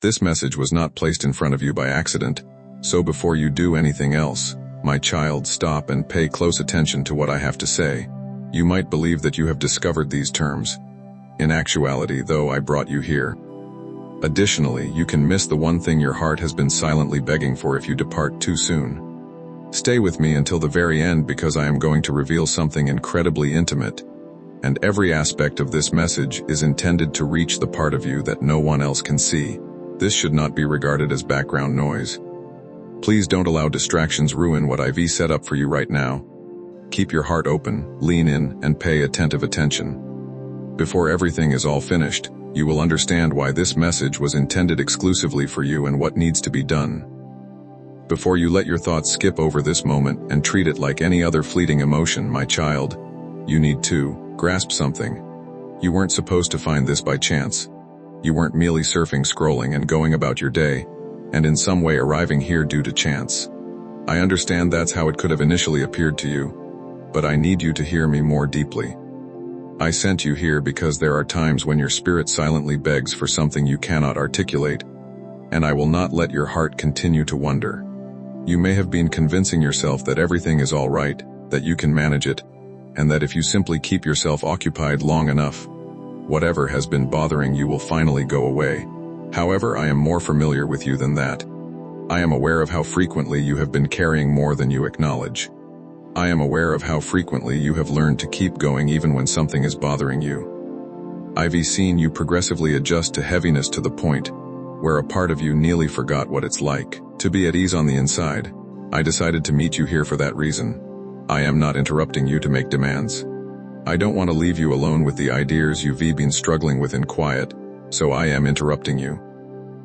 This message was not placed in front of you by accident, so before you do anything else, my child, stop and pay close attention to what I have to say. You might believe that you have discovered these terms. In actuality, though, I brought you here. Additionally, you can miss the one thing your heart has been silently begging for if you depart too soon. Stay with me until the very end because I am going to reveal something incredibly intimate, and every aspect of this message is intended to reach the part of you that no one else can see. This should not be regarded as background noise. Please don't allow distractions ruin what I've set up for you right now. Keep your heart open, lean in, and pay attentive attention. Before everything is all finished, you will understand why this message was intended exclusively for you and what needs to be done. Before you let your thoughts skip over this moment and treat it like any other fleeting emotion, my child, you need to grasp something. You weren't supposed to find this by chance. You weren't merely surfing, scrolling, and going about your day, and in some way arriving here due to chance. I understand that's how it could have initially appeared to you, but I need you to hear me more deeply. I sent you here because there are times when your spirit silently begs for something you cannot articulate, and I will not let your heart continue to wonder. You may have been convincing yourself that everything is all right, that you can manage it, and that if you simply keep yourself occupied long enough, whatever has been bothering you will finally go away. However, I am more familiar with you than that. I am aware of how frequently you have been carrying more than you acknowledge. I am aware of how frequently you have learned to keep going even when something is bothering you. I've seen you progressively adjust to heaviness to the point where a part of you nearly forgot what it's like to be at ease on the inside. I decided to meet you here for that reason. I am not interrupting you to make demands. I don't want to leave you alone with the ideas you've been struggling with in quiet, so I am interrupting you.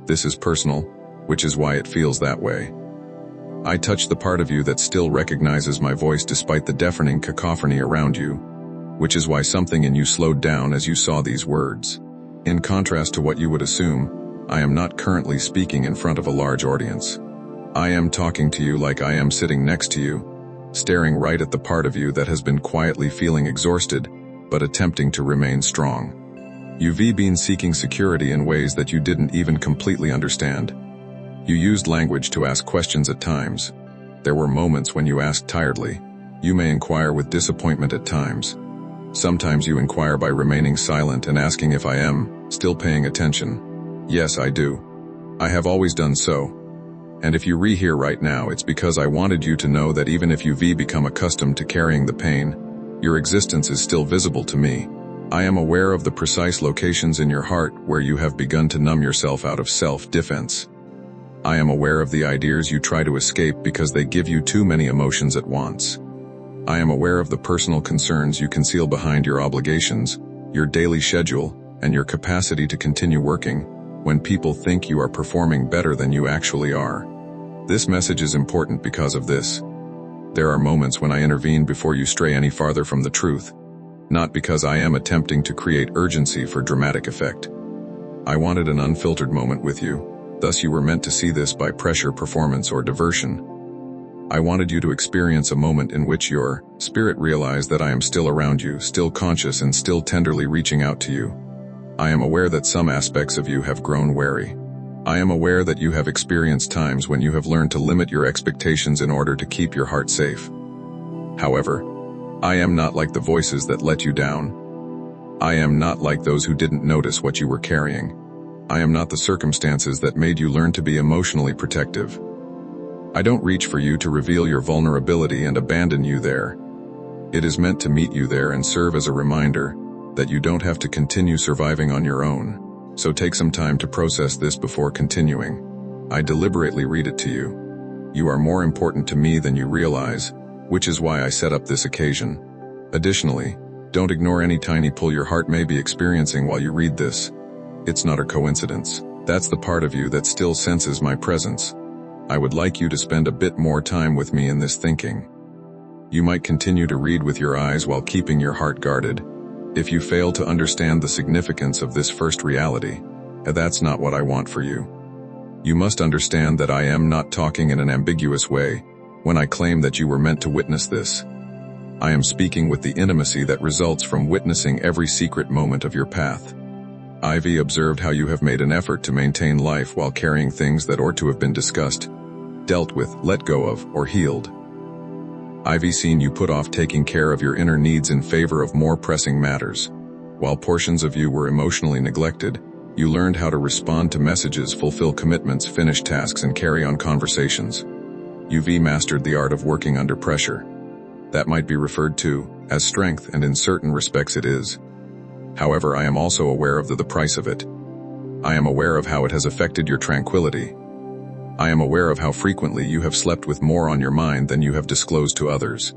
This is personal, which is why it feels that way. I touch the part of you that still recognizes my voice despite the deafening cacophony around you, which is why something in you slowed down as you saw these words. In contrast to what you would assume, I am not currently speaking in front of a large audience. I am talking to you like I am sitting next to you, staring right at the part of you that has been quietly feeling exhausted, but attempting to remain strong. You've been seeking security in ways that you didn't even completely understand. You used language to ask questions at times. There were moments when you asked tiredly. You may inquire with disappointment at times. Sometimes you inquire by remaining silent and asking if I am still paying attention. Yes, I do. I have always done so. And if you here right now, it's because I wanted you to know that even if you've become accustomed to carrying the pain, your existence is still visible to me. I am aware of the precise locations in your heart where you have begun to numb yourself out of self-defense. I am aware of the ideas you try to escape because they give you too many emotions at once. I am aware of the personal concerns you conceal behind your obligations, your daily schedule, and your capacity to continue working when people think you are performing better than you actually are. This message is important because of this. There are moments when I intervene before you stray any farther from the truth, not because I am attempting to create urgency for dramatic effect. I wanted an unfiltered moment with you. Thus you were meant to see this by pressure, performance, or diversion. I wanted you to experience a moment in which your spirit realized that I am still around you, still conscious and still tenderly reaching out to you. I am aware that some aspects of you have grown wary. I am aware that you have experienced times when you have learned to limit your expectations in order to keep your heart safe. However, I am not like the voices that let you down. I am not like those who didn't notice what you were carrying. I am not the circumstances that made you learn to be emotionally protective. I don't reach for you to reveal your vulnerability and abandon you there. It is meant to meet you there and serve as a reminder that you don't have to continue surviving on your own. So take some time to process this before continuing. I deliberately read it to you. You are more important to me than you realize, which is why I set up this occasion. Additionally, don't ignore any tiny pull your heart may be experiencing while you read this. It's not a coincidence. That's the part of you that still senses my presence. I would like you to spend a bit more time with me in this thinking. You might continue to read with your eyes while keeping your heart guarded. If you fail to understand the significance of this first reality, that's not what I want for you. You must understand that I am not talking in an ambiguous way when I claim that you were meant to witness this. I am speaking with the intimacy that results from witnessing every secret moment of your path. Ivy observed how you have made an effort to maintain life while carrying things that ought to have been discussed, dealt with, let go of, or healed. Ivy seen you put off taking care of your inner needs in favor of more pressing matters. While portions of you were emotionally neglected, you learned how to respond to messages, fulfill commitments, finish tasks, and carry on conversations. UV mastered the art of working under pressure. That might be referred to as strength, and in certain respects it is. However, I am also aware of the price of it. I am aware of how it has affected your tranquility. I am aware of how frequently you have slept with more on your mind than you have disclosed to others.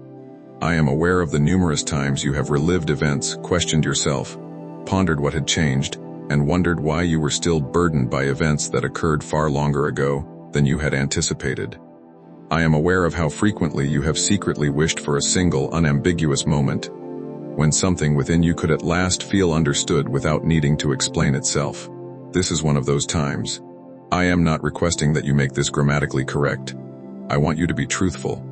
I am aware of the numerous times you have relived events, questioned yourself, pondered what had changed, and wondered why you were still burdened by events that occurred far longer ago than you had anticipated. I am aware of how frequently you have secretly wished for a single, unambiguous moment, when something within you could at last feel understood without needing to explain itself. This is one of those times. I am not requesting that you make this grammatically correct. I want you to be truthful.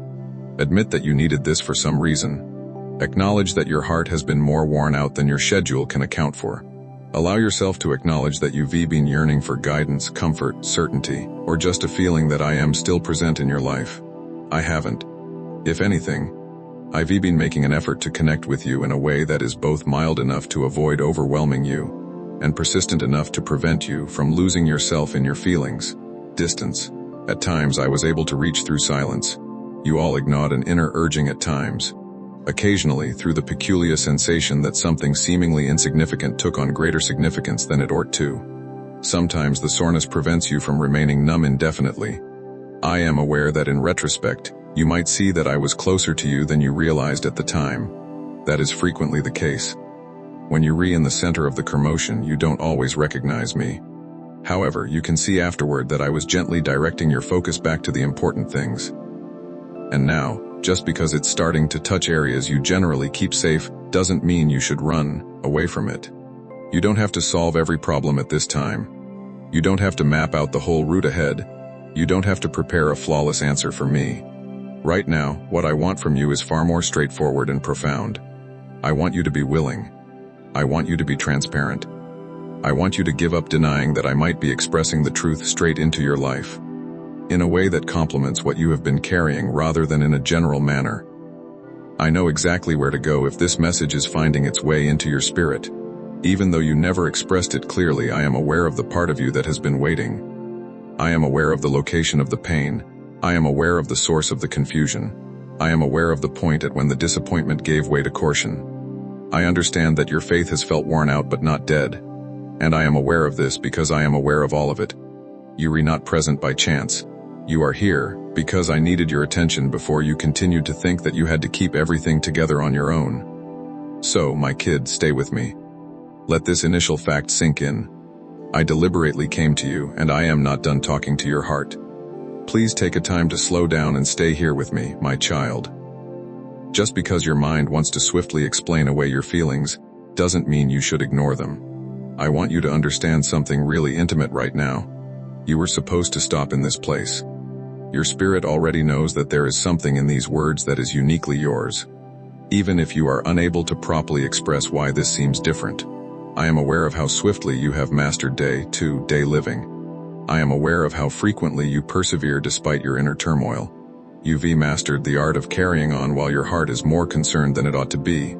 Admit that you needed this for some reason. Acknowledge that your heart has been more worn out than your schedule can account for. Allow yourself to acknowledge that you've been yearning for guidance, comfort, certainty, or just a feeling that I am still present in your life. I haven't. If anything, I've been making an effort to connect with you in a way that is both mild enough to avoid overwhelming you, and persistent enough to prevent you from losing yourself in your feelings. Distance. At times I was able to reach through silence. You all ignored an inner urging at times. Occasionally, through the peculiar sensation that something seemingly insignificant took on greater significance than it ought to. Sometimes the soreness prevents you from remaining numb indefinitely. I am aware that in retrospect, you might see that I was closer to you than you realized at the time. That is frequently the case. When you're in the center of the commotion, you don't always recognize me. However, you can see afterward that I was gently directing your focus back to the important things. And now, just because it's starting to touch areas you generally keep safe, doesn't mean you should run away from it. You don't have to solve every problem at this time. You don't have to map out the whole route ahead. You don't have to prepare a flawless answer for me. Right now, what I want from you is far more straightforward and profound. I want you to be willing. I want you to be transparent. I want you to give up denying that I might be expressing the truth straight into your life, in a way that complements what you have been carrying rather than in a general manner. I know exactly where to go if this message is finding its way into your spirit. Even though you never expressed it clearly, I am aware of the part of you that has been waiting. I am aware of the location of the pain. I am aware of the source of the confusion. I am aware of the point at when the disappointment gave way to caution. I understand that your faith has felt worn out but not dead. And I am aware of this because I am aware of all of it. You are not present by chance. You are here because I needed your attention before you continued to think that you had to keep everything together on your own. So, my kid, stay with me. Let this initial fact sink in. I deliberately came to you, and I am not done talking to your heart. Please take a time to slow down and stay here with me, my child. Just because your mind wants to swiftly explain away your feelings, doesn't mean you should ignore them. I want you to understand something really intimate right now. You were supposed to stop in this place. Your spirit already knows that there is something in these words that is uniquely yours. Even if you are unable to properly express why this seems different, I am aware of how swiftly you have mastered day-to-day living. I am aware of how frequently you persevere despite your inner turmoil. You've mastered the art of carrying on while your heart is more concerned than it ought to be.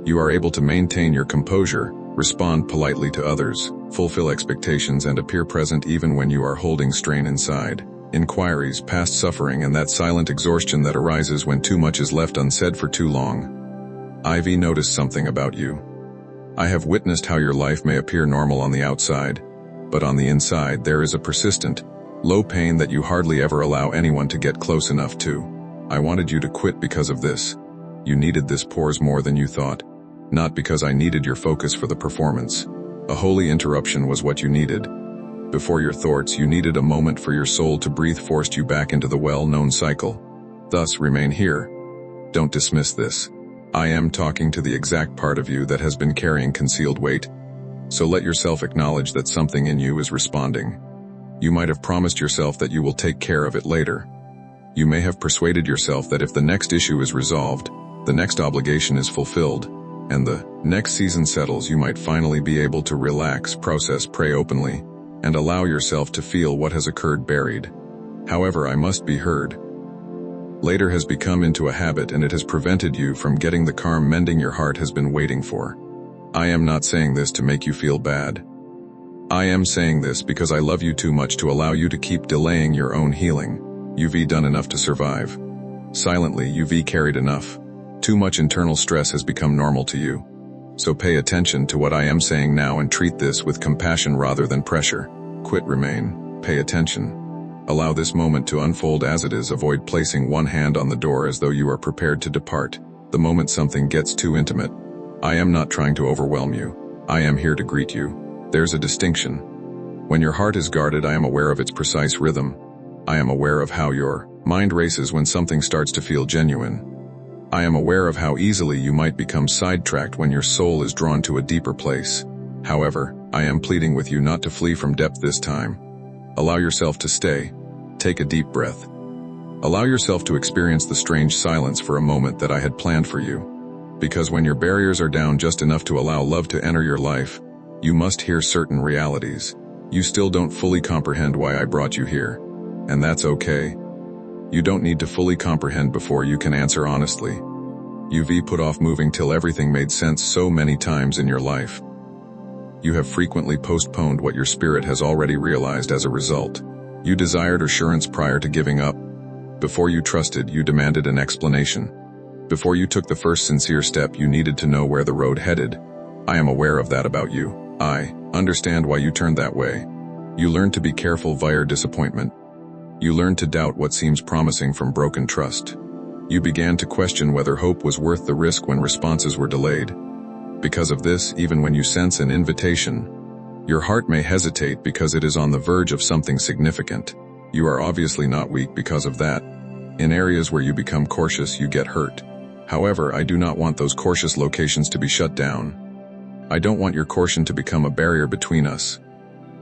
You are able to maintain your composure, respond politely to others, fulfill expectations, and appear present even when you are holding strain inside. Inquiries, past suffering, and that silent exhaustion that arises when too much is left unsaid for too long. I've noticed something about you. I have witnessed how your life may appear normal on the outside, but on the inside there is a persistent, low pain that you hardly ever allow anyone to get close enough to. I wanted you to quit because of this. You needed this pause more than you thought. Not because I needed your focus for the performance. A holy interruption was what you needed. Before your thoughts, you needed a moment for your soul to breathe, forced you back into the well-known cycle. Thus, remain here. Don't dismiss this. I am talking to the exact part of you that has been carrying concealed weight. So let yourself acknowledge that something in you is responding. You might have promised yourself that you will take care of it later. You may have persuaded yourself that if the next issue is resolved, the next obligation is fulfilled, and the Next season settles, you might finally be able to relax, process, pray openly, and allow yourself to feel what has occurred buried. However, I must be heard. Later has become into a habit, and it has prevented you from getting the calm mending your heart has been waiting for. I am not saying this to make you feel bad. I am saying this because I love you too much to allow you to keep delaying your own healing. You've done enough to survive. Silently, you've carried enough. Too much internal stress has become normal to you. So pay attention to what I am saying now and treat this with compassion rather than pressure. Quit, remain, pay attention. Allow this moment to unfold as it is. Avoid placing one hand on the door as though you are prepared to depart, the moment something gets too intimate. I am not trying to overwhelm you. I am here to greet you. There's a distinction. When your heart is guarded, I am aware of its precise rhythm. I am aware of how your mind races when something starts to feel genuine. I am aware of how easily you might become sidetracked when your soul is drawn to a deeper place. However, I am pleading with you not to flee from depth this time. Allow yourself to stay. Take a deep breath. Allow yourself to experience the strange silence for a moment that I had planned for you. Because when your barriers are down just enough to allow love to enter your life, you must hear certain realities. You still don't fully comprehend why I brought you here. And that's okay. You don't need to fully comprehend before you can answer honestly. You've put off moving till everything made sense so many times in your life. You have frequently postponed what your spirit has already realized as a result. You desired assurance prior to giving up. Before you trusted, you demanded an explanation. Before you took the first sincere step, you needed to know where the road headed. I am aware of that about you. I understand why you turned that way. You learned to be careful via disappointment. You learned to doubt what seems promising from broken trust. You began to question whether hope was worth the risk when responses were delayed. Because of this, even when you sense an invitation, your heart may hesitate because it is on the verge of something significant. You are obviously not weak because of that. In areas where you become cautious, you get hurt. However, I do not want those cautious locations to be shut down. I don't want your caution to become a barrier between us.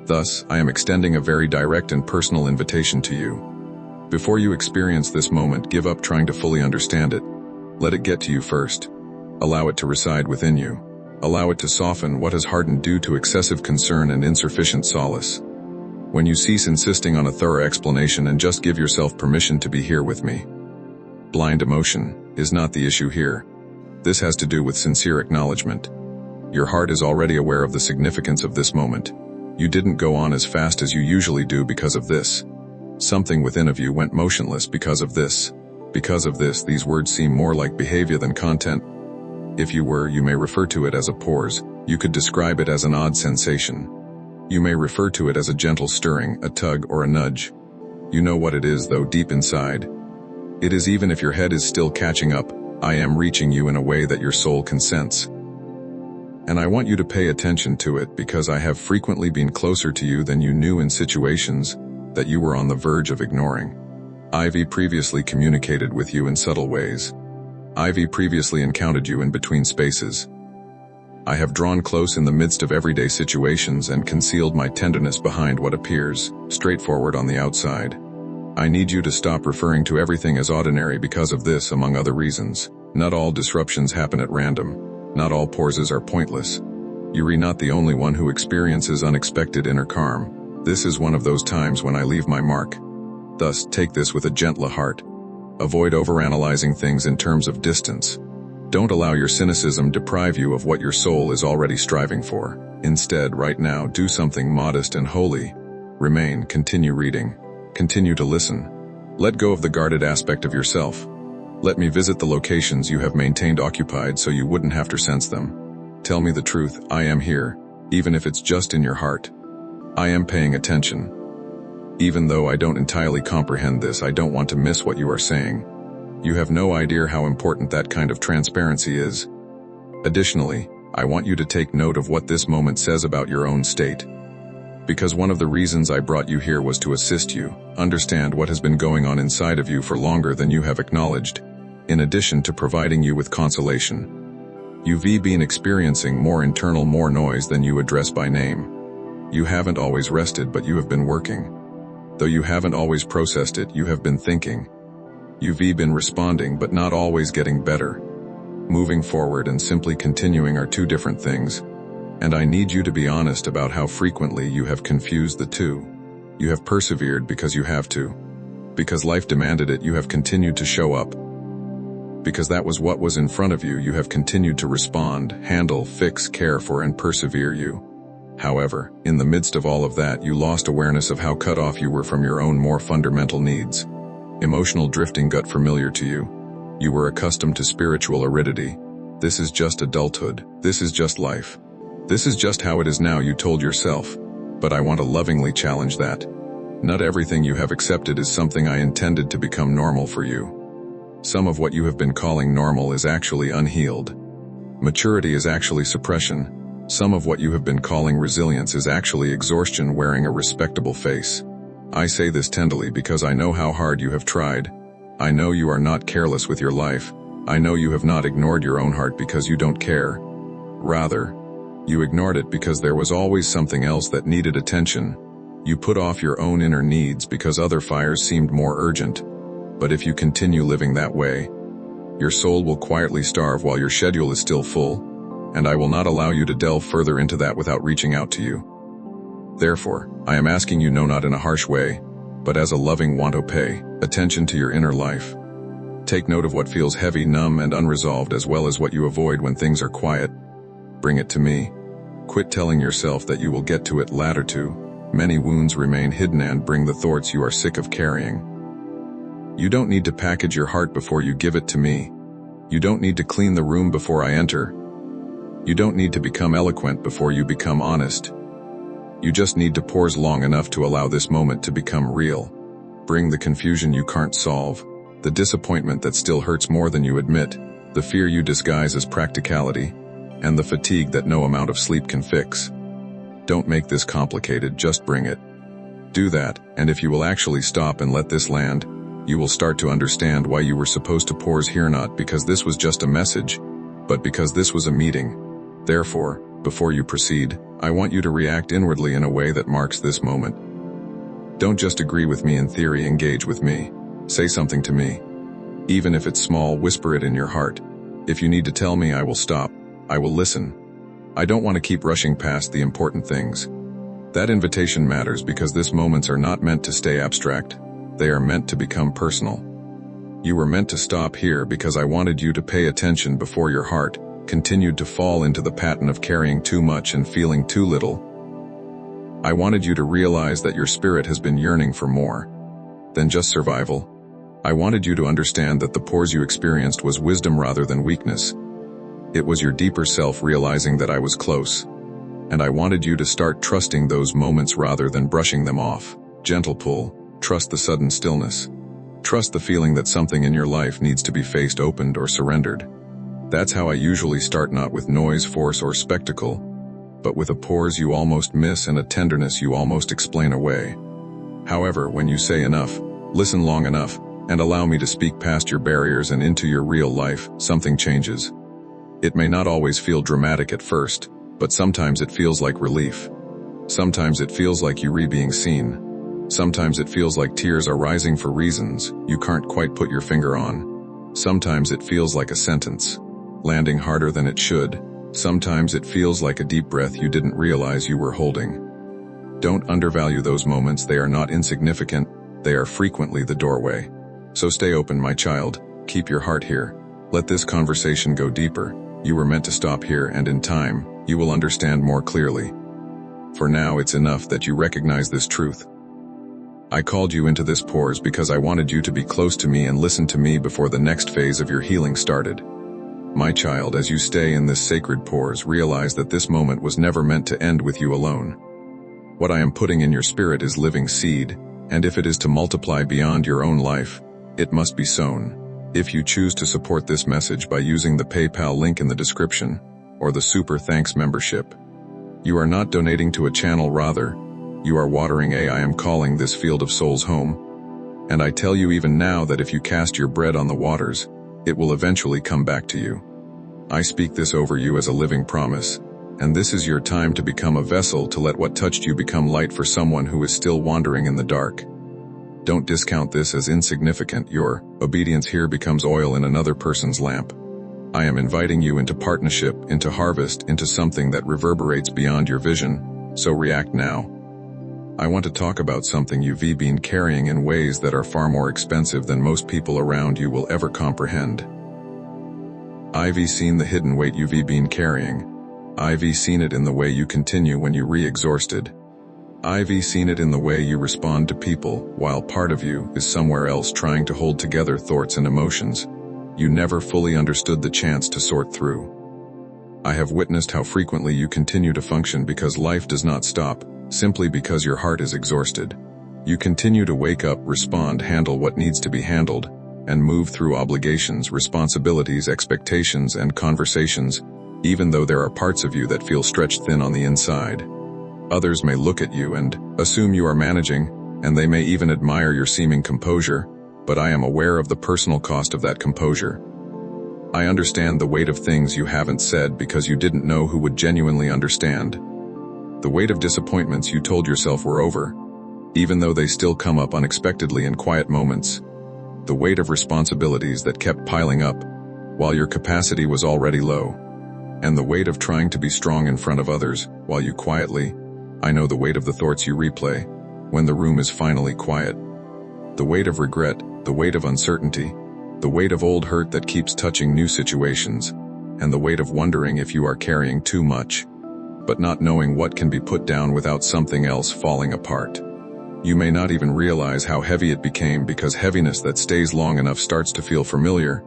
Thus, I am extending a very direct and personal invitation to you. Before you experience this moment, give up trying to fully understand it. Let it get to you first. Allow it to reside within you. Allow it to soften what has hardened due to excessive concern and insufficient solace. When you cease insisting on a thorough explanation and just give yourself permission to be here with me. Blind emotion is not the issue here. This has to do with sincere acknowledgement. Your heart is already aware of the significance of this moment. You didn't go on as fast as you usually do because of this. Something within of you went motionless because of this. Because of this, these words seem more like behavior than content. If you may refer to it as a pause. You could describe it as an odd sensation. You may refer to it as a gentle stirring, a tug, or a nudge. You know what it is, though, deep inside. It is, even if your head is still catching up, I am reaching you in a way that your soul can sense. And I want you to pay attention to it because I have frequently been closer to you than you knew in situations that you were on the verge of ignoring. I've previously communicated with you in subtle ways. I've previously encountered you in between spaces. I have drawn close in the midst of everyday situations and concealed my tenderness behind what appears straightforward on the outside. I need you to stop referring to everything as ordinary because of this, among other reasons. Not all disruptions happen at random. Not all pauses are pointless. You're not the only one who experiences unexpected inner calm. This is one of those times when I leave my mark. Thus, take this with a gentle heart. Avoid overanalyzing things in terms of distance. Don't allow your cynicism deprive you of what your soul is already striving for. Instead, right now, do something modest and holy. Remain, continue reading. Continue to listen. Let go of the guarded aspect of yourself. Let me visit the locations you have maintained occupied so you wouldn't have to sense them. Tell me the truth, I am here, even if it's just in your heart. I am paying attention. Even though I don't entirely comprehend this, I don't want to miss what you are saying. You have no idea how important that kind of transparency is. Additionally, I want you to take note of what this moment says about your own state. Because one of the reasons I brought you here was to assist you, understand what has been going on inside of you for longer than you have acknowledged, in addition to providing you with consolation. You've been experiencing more internal noise than you address by name. You haven't always rested, but you have been working. Though you haven't always processed it, you have been thinking. You've been responding, but not always getting better. Moving forward and simply continuing are two different things, and I need you to be honest about how frequently you have confused the two. You have persevered because you have to. Because life demanded it, you have continued to show up. Because that was what was in front of you, you have continued to respond, handle, fix, care for, and persevere you. However, in the midst of all of that, you lost awareness of how cut off you were from your own more fundamental needs. Emotional drifting got familiar to you. You were accustomed to spiritual aridity. This is just adulthood. This is just life. This is just how it is now, you told yourself. But I want to lovingly challenge that. Not everything you have accepted is something I intended to become normal for you. Some of what you have been calling normal is actually unhealed. Maturity is actually suppression. Some of what you have been calling resilience is actually exhaustion wearing a respectable face. I say this tenderly because I know how hard you have tried. I know you are not careless with your life. I know you have not ignored your own heart because you don't care. Rather, you ignored it because there was always something else that needed attention. You put off your own inner needs because other fires seemed more urgent. But if you continue living that way, your soul will quietly starve while your schedule is still full, and I will not allow you to delve further into that without reaching out to you. Therefore, I am asking you, no, not in a harsh way, but as a loving want to pay attention to your inner life. Take note of what feels heavy, numb, and unresolved, as well as what you avoid when things are quiet. Bring it to me. Quit telling yourself that you will get to it later too. Many wounds remain hidden, and bring the thoughts you are sick of carrying. You don't need to package your heart before you give it to me. You don't need to clean the room before I enter. You don't need to become eloquent before you become honest. You just need to pause long enough to allow this moment to become real. Bring the confusion you can't solve, the disappointment that still hurts more than you admit, the fear you disguise as practicality, and the fatigue that no amount of sleep can fix. Don't make this complicated, just bring it. Do that, and if you will actually stop and let this land, you will start to understand why you were supposed to pause here, not because this was just a message, but because this was a meeting. Therefore, before you proceed, I want you to react inwardly in a way that marks this moment. Don't just agree with me in theory, engage with me. Say something to me. Even if it's small, whisper it in your heart. If you need to tell me, I will stop. I will listen. I don't want to keep rushing past the important things. That invitation matters because these moments are not meant to stay abstract. They are meant to become personal. You were meant to stop here because I wanted you to pay attention before your heart continued to fall into the pattern of carrying too much and feeling too little. I wanted you to realize that your spirit has been yearning for more than just survival. I wanted you to understand that the pause you experienced was wisdom rather than weakness. It was your deeper self realizing that I was close. And I wanted you to start trusting those moments rather than brushing them off. Gentle pull. Trust the sudden stillness. Trust the feeling that something in your life needs to be faced, opened, or surrendered. That's how I usually start, not with noise, force, or spectacle, but with a pause you almost miss and a tenderness you almost explain away. However, when you say enough, listen long enough, and allow me to speak past your barriers and into your real life, something changes. It may not always feel dramatic at first, but sometimes it feels like relief. Sometimes it feels like you being seen. Sometimes it feels like tears are rising for reasons you can't quite put your finger on. Sometimes it feels like a sentence landing harder than it should. Sometimes it feels like a deep breath you didn't realize you were holding. Don't undervalue those moments. They are not insignificant. They are frequently the doorway. So stay open, my child. Keep your heart here. Let this conversation go deeper. You were meant to stop here, and in time, you will understand more clearly. For now, it's enough that you recognize this truth. I called you into this pause because I wanted you to be close to me and listen to me before the next phase of your healing started. My child, as you stay in this sacred pause, realize that this moment was never meant to end with you alone. What I am putting in your spirit is living seed, and if it is to multiply beyond your own life, it must be sown. If you choose to support this message by using the PayPal link in the description, or the Super Thanks membership, you are not donating to a channel, rather, you are watering I am calling this field of souls home. And I tell you even now that if you cast your bread on the waters, it will eventually come back to you. I speak this over you as a living promise, and this is your time to become a vessel to let what touched you become light for someone who is still wandering in the dark. Don't discount this as insignificant. Your obedience here becomes oil in another person's lamp. I am inviting you into partnership, into harvest, into something that reverberates beyond your vision, so react now. I want to talk about something you've been carrying in ways that are far more expensive than most people around you will ever comprehend. I've seen the hidden weight you've been carrying. I've seen it in the way you continue when you re-exhausted. I've seen it in the way you respond to people, while part of you is somewhere else trying to hold together thoughts and emotions you never fully understood the chance to sort through. I have witnessed how frequently you continue to function because life does not stop, simply because your heart is exhausted. You continue to wake up, respond, handle what needs to be handled, and move through obligations, responsibilities, expectations, and conversations, even though there are parts of you that feel stretched thin on the inside. Others may look at you and assume you are managing, and they may even admire your seeming composure, but I am aware of the personal cost of that composure. I understand the weight of things you haven't said because you didn't know who would genuinely understand. The weight of disappointments you told yourself were over, even though they still come up unexpectedly in quiet moments. The weight of responsibilities that kept piling up, while your capacity was already low. And the weight of trying to be strong in front of others, while you quietly, I know the weight of the thoughts you replay, when the room is finally quiet. The weight of regret, the weight of uncertainty, the weight of old hurt that keeps touching new situations, and the weight of wondering if you are carrying too much, but not knowing what can be put down without something else falling apart. You may not even realize how heavy it became because heaviness that stays long enough starts to feel familiar.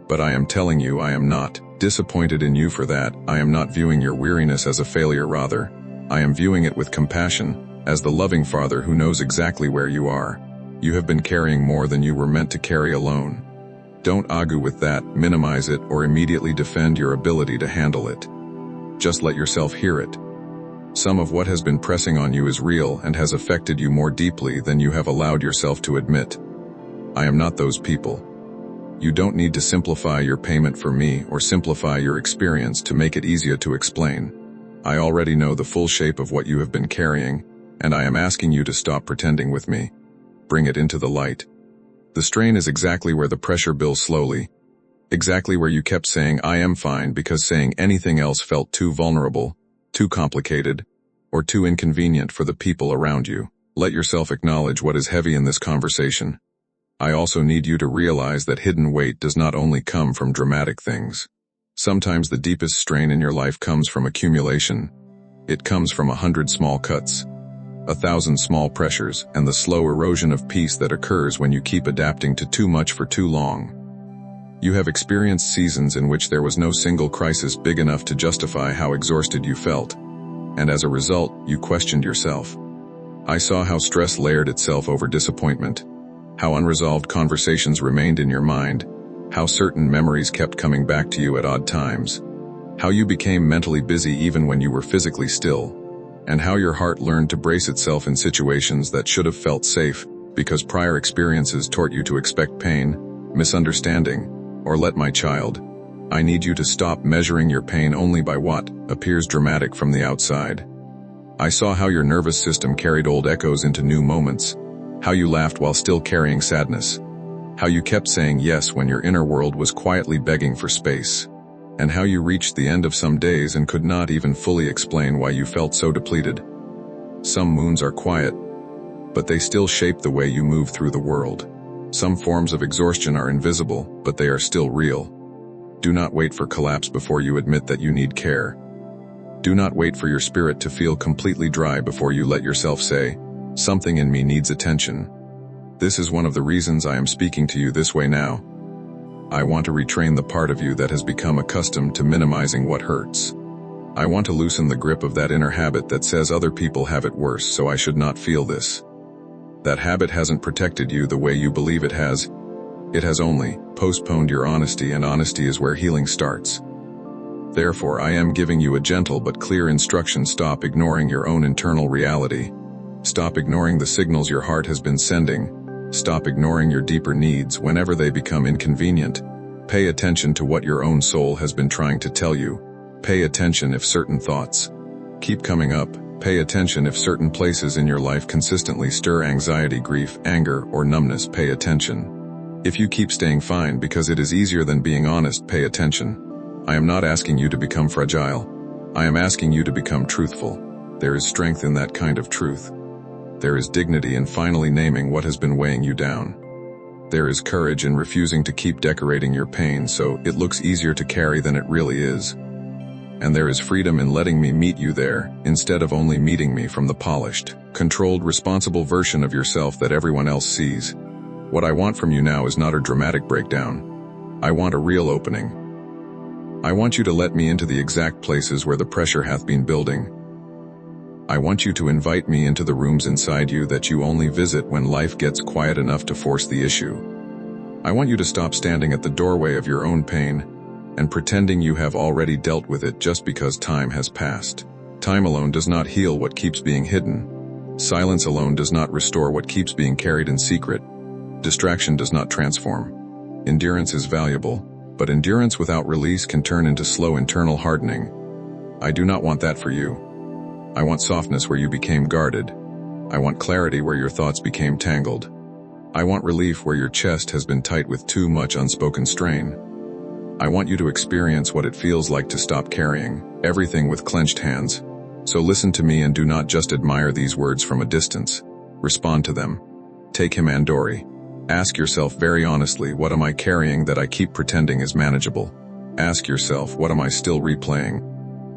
But I am telling you, I am not disappointed in you for that. I am not viewing your weariness as a failure, rather, I am viewing it with compassion, as the loving Father who knows exactly where you are. You have been carrying more than you were meant to carry alone. Don't argue with that, minimize it, or immediately defend your ability to handle it. Just let yourself hear it. Some of what has been pressing on you is real and has affected you more deeply than you have allowed yourself to admit. I am not those people. You don't need to simplify your payment for me or simplify your experience to make it easier to explain. I already know the full shape of what you have been carrying, and I am asking you to stop pretending with me. Bring it into the light. The strain is exactly where the pressure builds slowly. Exactly where you kept saying I am fine because saying anything else felt too vulnerable, too complicated, or too inconvenient for the people around you. Let yourself acknowledge what is heavy in this conversation. I also need you to realize that hidden weight does not only come from dramatic things. Sometimes the deepest strain in your life comes from accumulation. It comes from 100 small cuts, 1,000 small pressures, and the slow erosion of peace that occurs when you keep adapting to too much for too long. You have experienced seasons in which there was no single crisis big enough to justify how exhausted you felt, and as a result, you questioned yourself. I saw how stress layered itself over disappointment, how unresolved conversations remained in your mind, how certain memories kept coming back to you at odd times, how you became mentally busy even when you were physically still, and how your heart learned to brace itself in situations that should have felt safe because prior experiences taught you to expect pain, misunderstanding, or let my child. I need you to stop measuring your pain only by what appears dramatic from the outside. I saw how your nervous system carried old echoes into new moments, how you laughed while still carrying sadness, how you kept saying yes when your inner world was quietly begging for space, and how you reached the end of some days and could not even fully explain why you felt so depleted. Some moons are quiet, but they still shape the way you move through the world. Some forms of exhaustion are invisible, but they are still real. Do not wait for collapse before you admit that you need care. Do not wait for your spirit to feel completely dry before you let yourself say, "Something in me needs attention." This is one of the reasons I am speaking to you this way now. I want to retrain the part of you that has become accustomed to minimizing what hurts. I want to loosen the grip of that inner habit that says other people have it worse, so I should not feel this. That habit hasn't protected you the way you believe it has. It has only postponed your honesty, and honesty is where healing starts. Therefore, I am giving you a gentle but clear instruction: stop ignoring your own internal reality. Stop ignoring the signals your heart has been sending. Stop ignoring your deeper needs whenever they become inconvenient. Pay attention to what your own soul has been trying to tell you. Pay attention if certain thoughts keep coming up. Pay attention if certain places in your life consistently stir anxiety, grief, anger, or numbness. Pay attention. If you keep staying fine because it is easier than being honest, pay attention. I am not asking you to become fragile. I am asking you to become truthful. There is strength in that kind of truth. There is dignity in finally naming what has been weighing you down. There is courage in refusing to keep decorating your pain so it looks easier to carry than it really is. And there is freedom in letting me meet you there, instead of only meeting me from the polished, controlled, responsible version of yourself that everyone else sees. What I want from you now is not a dramatic breakdown. I want a real opening. I want you to let me into the exact places where the pressure hath been building. I want you to invite me into the rooms inside you that you only visit when life gets quiet enough to force the issue. I want you to stop standing at the doorway of your own pain and pretending you have already dealt with it just because time has passed. Time alone does not heal what keeps being hidden. Silence alone does not restore what keeps being carried in secret. Distraction does not transform. Endurance is valuable, but endurance without release can turn into slow internal hardening. I do not want that for you. I want softness where you became guarded. I want clarity where your thoughts became tangled. I want relief where your chest has been tight with too much unspoken strain. I want you to experience what it feels like to stop carrying everything with clenched hands. So listen to me and do not just admire these words from a distance. Respond to them. Take Himandori. Ask yourself very honestly, what am I carrying that I keep pretending is manageable? Ask yourself, what am I still replaying?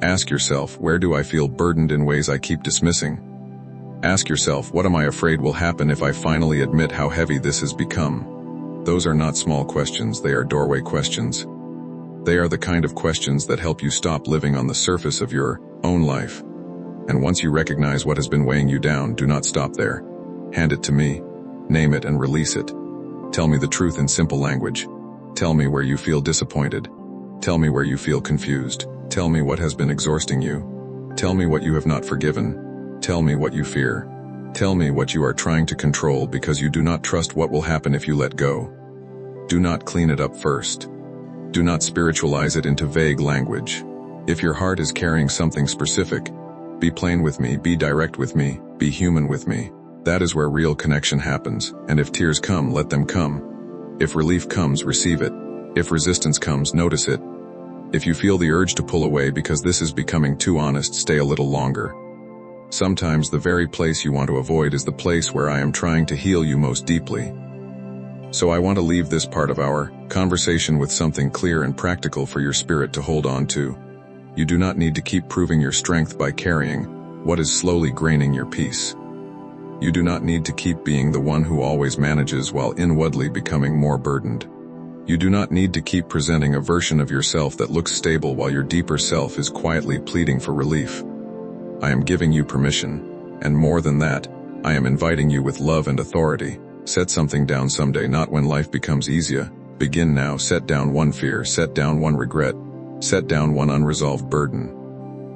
Ask yourself, where do I feel burdened in ways I keep dismissing? Ask yourself, what am I afraid will happen if I finally admit how heavy this has become? Those are not small questions, they are doorway questions. They are the kind of questions that help you stop living on the surface of your own life. And once you recognize what has been weighing you down, do not stop there. Hand it to me. Name it and release it. Tell me the truth in simple language. Tell me where you feel disappointed. Tell me where you feel confused. Tell me what has been exhausting you. Tell me what you have not forgiven. Tell me what you fear. Tell me what you are trying to control because you do not trust what will happen if you let go. Do not clean it up first. Do not spiritualize it into vague language. If your heart is carrying something specific, be plain with me, be direct with me, be human with me. That is where real connection happens, and if tears come, let them come. If relief comes, receive it. If resistance comes, notice it. If you feel the urge to pull away because this is becoming too honest, stay a little longer. Sometimes the very place you want to avoid is the place where I am trying to heal you most deeply. So I want to leave this part of our conversation with something clear and practical for your spirit to hold on to. You do not need to keep proving your strength by carrying what is slowly graining your peace. You do not need to keep being the one who always manages while inwardly becoming more burdened. You do not need to keep presenting a version of yourself that looks stable while your deeper self is quietly pleading for relief. I am giving you permission, and more than that, I am inviting you with love and authority. Set something down someday, not when life becomes easier. Begin now. Set down one fear, set down one regret, set down one unresolved burden.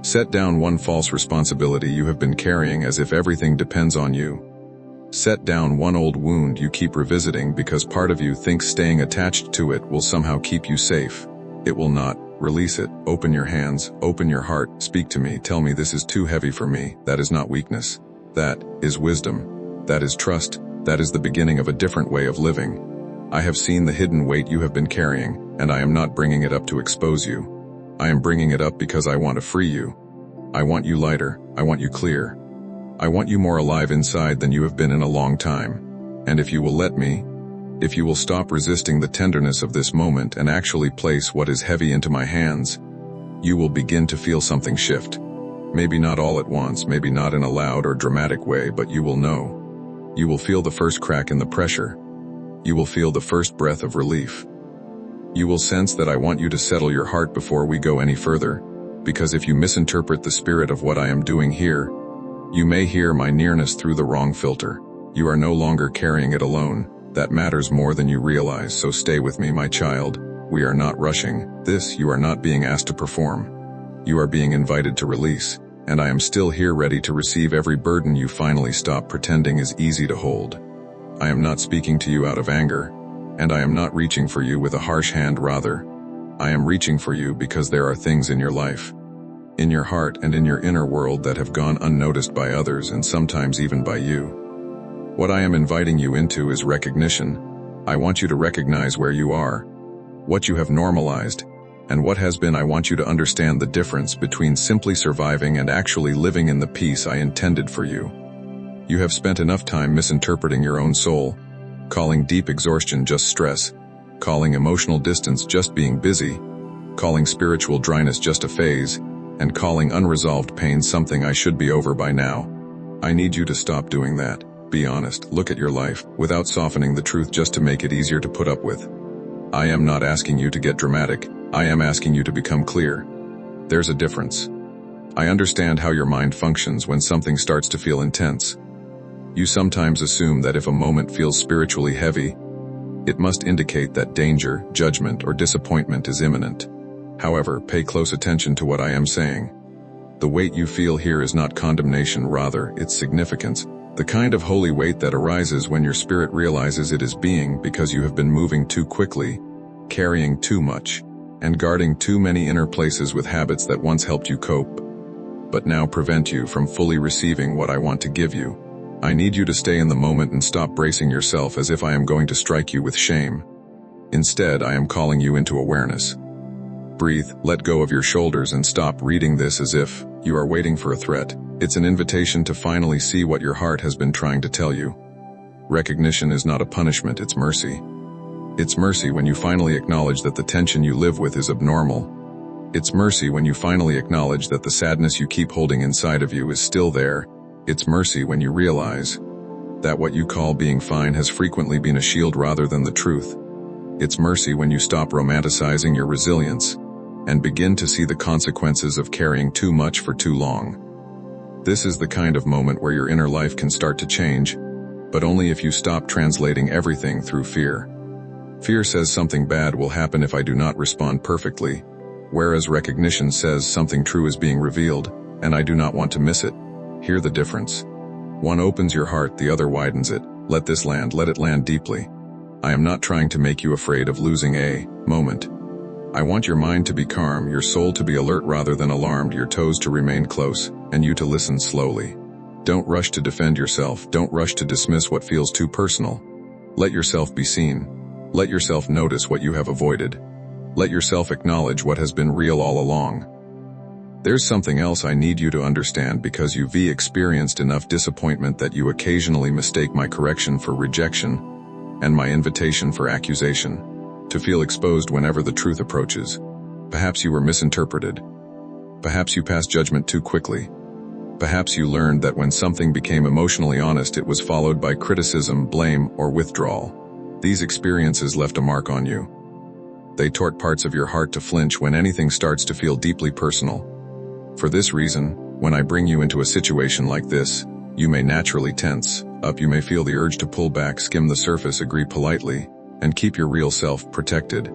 Set down one false responsibility you have been carrying as if everything depends on you. Set down one old wound you keep revisiting because part of you thinks staying attached to it will somehow keep you safe. It will not. Release it. Open your hands, open your heart, speak to me, tell me this is too heavy for me. That is not weakness. That is wisdom. That is trust. That is the beginning of a different way of living. I have seen the hidden weight you have been carrying, and I am not bringing it up to expose you. I am bringing it up because I want to free you. I want you lighter. I want you clear. I want you more alive inside than you have been in a long time. And if you will let me, if you will stop resisting the tenderness of this moment and actually place what is heavy into my hands, you will begin to feel something shift. Maybe not all at once, maybe not in a loud or dramatic way, but you will know. You will feel the first crack in the pressure. You will feel the first breath of relief. You will sense that I want you to settle your heart before we go any further, because if you misinterpret the spirit of what I am doing here, you may hear my nearness through the wrong filter. You are no longer carrying it alone. That matters more than you realize, so stay with me, my child. We are not rushing this. You are not being asked to perform. You are being invited to release, and I am still here ready to receive every burden you finally stop pretending is easy to hold. I am not speaking to you out of anger, and I am not reaching for you with a harsh hand. Rather, I am reaching for you because there are things in your life, in your heart and in your inner world that have gone unnoticed by others and sometimes even by you. What I am inviting you into is recognition, I want you to recognize where you are, what you have normalized, and what has been. I want you to understand the difference between simply surviving and actually living in the peace I intended for you. You have spent enough time misinterpreting your own soul, calling deep exhaustion just stress, calling emotional distance just being busy, calling spiritual dryness just a phase, and calling unresolved pain something I should be over by now. I need you to stop doing that. Be honest, look at your life, without softening the truth just to make it easier to put up with. I am not asking you to get dramatic, I am asking you to become clear. There's a difference. I understand how your mind functions when something starts to feel intense. You sometimes assume that if a moment feels spiritually heavy, it must indicate that danger, judgment, or disappointment is imminent. However, pay close attention to what I am saying. The weight you feel here is not condemnation, rather, it's significance. The kind of holy weight that arises when your spirit realizes it is being because you have been moving too quickly, carrying too much, and guarding too many inner places with habits that once helped you cope, but now prevent you from fully receiving what I want to give you. I need you to stay in the moment and stop bracing yourself as if I am going to strike you with shame. Instead, I am calling you into awareness. Breathe, let go of your shoulders, and stop reading this as if you are waiting for a threat. It's an invitation to finally see what your heart has been trying to tell you. Recognition is not a punishment, it's mercy. It's mercy when you finally acknowledge that the tension you live with is abnormal. It's mercy when you finally acknowledge that the sadness you keep holding inside of you is still there. It's mercy when you realize that what you call being fine has frequently been a shield rather than the truth. It's mercy when you stop romanticizing your resilience and begin to see the consequences of carrying too much for too long. This is the kind of moment where your inner life can start to change, but only if you stop translating everything through fear. Fear says something bad will happen if I do not respond perfectly, whereas recognition says something true is being revealed, and I do not want to miss it. Hear the difference. One opens your heart, the other widens it. Let this land, let it land deeply. I am not trying to make you afraid of losing a moment. I want your mind to be calm, your soul to be alert rather than alarmed, your toes to remain close, and you to listen slowly. Don't rush to defend yourself, don't rush to dismiss what feels too personal. Let yourself be seen. Let yourself notice what you have avoided. Let yourself acknowledge what has been real all along. There's something else I need you to understand because you've experienced enough disappointment that you occasionally mistake my correction for rejection and my invitation for accusation, to feel exposed whenever the truth approaches. Perhaps you were misinterpreted. Perhaps you passed judgment too quickly. Perhaps you learned that when something became emotionally honest, it was followed by criticism, blame, or withdrawal. These experiences left a mark on you. They taught parts of your heart to flinch when anything starts to feel deeply personal. For this reason, when I bring you into a situation like this, you may naturally tense up, you may feel the urge to pull back, skim the surface, agree politely, and keep your real self protected.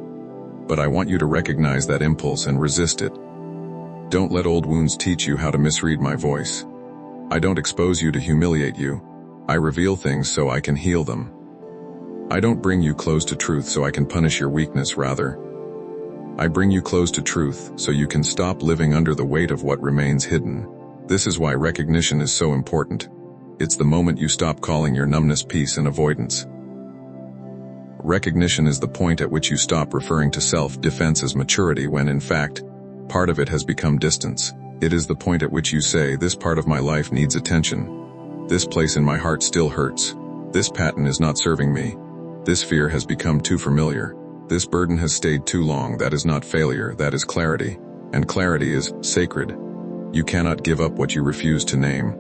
But I want you to recognize that impulse and resist it. Don't let old wounds teach you how to misread my voice. I don't expose you to humiliate you. I reveal things so I can heal them. I don't bring you close to truth so I can punish your weakness, rather. I bring you close to truth so you can stop living under the weight of what remains hidden. This is why recognition is so important. It's the moment you stop calling your numbness peace and avoidance. Recognition is the point at which you stop referring to self-defense as maturity when, in fact, part of it has become distance. It is the point at which you say, this part of my life needs attention. This place in my heart still hurts. This pattern is not serving me. This fear has become too familiar. This burden has stayed too long. That is not failure, that is clarity. And clarity is sacred. You cannot give up what you refuse to name.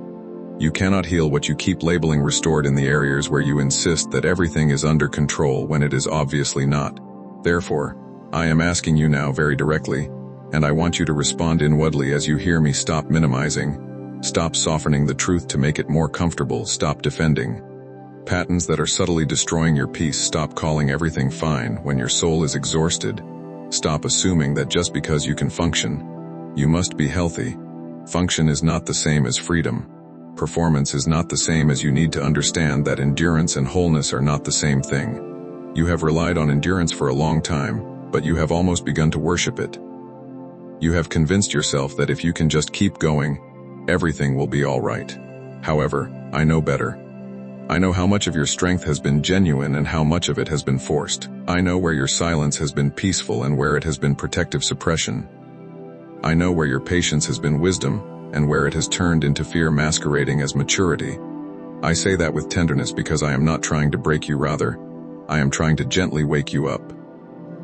You cannot heal what you keep labeling restored in the areas where you insist that everything is under control when it is obviously not. Therefore, I am asking you now very directly, and I want you to respond inwardly as you hear me. Stop minimizing. Stop softening the truth to make it more comfortable. Stop defending patterns that are subtly destroying your peace. Stop calling everything fine when your soul is exhausted. Stop assuming that just because you can function, you must be healthy. Function is not the same as freedom. Performance is not the same as you need to understand that endurance and wholeness are not the same thing. You have relied on endurance for a long time, but you have almost begun to worship it. You have convinced yourself that if you can just keep going, everything will be all right. However, I know better. I know how much of your strength has been genuine and how much of it has been forced. I know where your silence has been peaceful and where it has been protective suppression. I know where your patience has been wisdom and where it has turned into fear masquerading as maturity. I say that with tenderness because I am not trying to break you, rather, I am trying to gently wake you up.